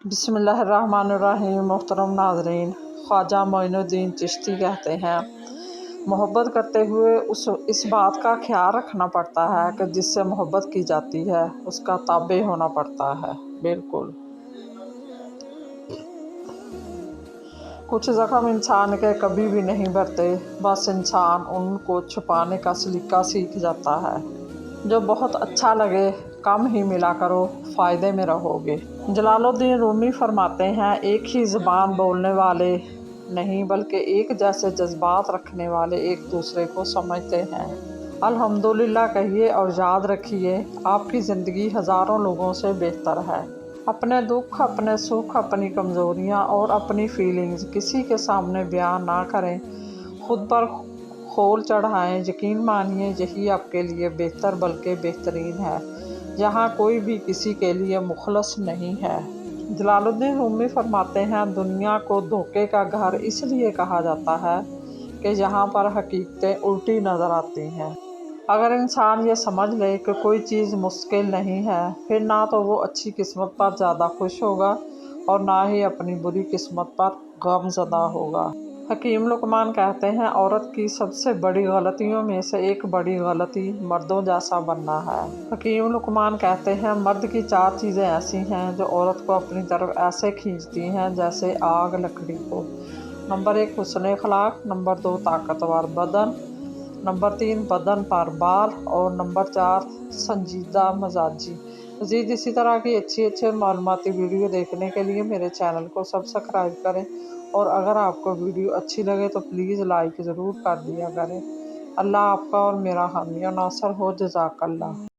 بسم اللہ الرحمن الرحیم۔ محترم ناظرین، خواجہ معین الدین چشتی کہتے ہیں محبت کرتے ہوئے اس بات کا خیال رکھنا پڑتا ہے کہ جس سے محبت کی جاتی ہے اس کا تابع ہونا پڑتا ہے۔ بالکل، کچھ زخم انسان کے کبھی بھی نہیں بھرتے، بس انسان ان کو چھپانے کا سلیقہ سیکھ جاتا ہے۔ جو بہت اچھا لگے کم ہی ملا کرو، فائدے میں رہو گے۔ جلال الدین رومی فرماتے ہیں ایک ہی زبان بولنے والے نہیں بلکہ ایک جیسے جذبات رکھنے والے ایک دوسرے کو سمجھتے ہیں۔ الحمدللہ کہیے اور یاد رکھیے آپ کی زندگی ہزاروں لوگوں سے بہتر ہے۔ اپنے دکھ، اپنے سکھ، اپنی کمزوریاں اور اپنی فیلنگز کسی کے سامنے بیان نہ کریں، خود پر خول چڑھائیں۔ یقین مانیے یہی آپ کے لیے بہتر بلکہ بہترین ہے۔ یہاں کوئی بھی کسی کے لیے مخلص نہیں ہے۔ جلال الدین رومی فرماتے ہیں دنیا کو دھوکے کا گھر اس لیے کہا جاتا ہے کہ یہاں پر حقیقتیں الٹی نظر آتی ہیں۔ اگر انسان یہ سمجھ لے کہ کوئی چیز مستقل نہیں ہے، پھر نہ تو وہ اچھی قسمت پر زیادہ خوش ہوگا اور نہ ہی اپنی بری قسمت پر غم زدہ ہوگا۔ حکیم لقمان کہتے ہیں عورت کی سب سے بڑی غلطیوں میں سے ایک بڑی غلطی مردوں جیسا بننا ہے۔ حکیم لقمان کہتے ہیں مرد کی 4 چیزیں ایسی ہیں جو عورت کو اپنی طرف ایسے کھینچتی ہیں جیسے آگ لکڑی کو۔ نمبر 1 حسن اخلاق، نمبر 2 طاقتور بدن، نمبر 3 بدن پر بال اور نمبر 4 سنجیدہ مزاجی۔ مزید اسی طرح کی اچھی معلوماتی ویڈیو دیکھنے کے لیے میرے چینل کو سبسکرائب کریں، اور اگر آپ کو ویڈیو اچھی لگے تو پلیز لائک ضرور کر دیا کریں۔ اللہ آپ کا اور میرا حامی و ناصر ہو۔ جزاک اللہ۔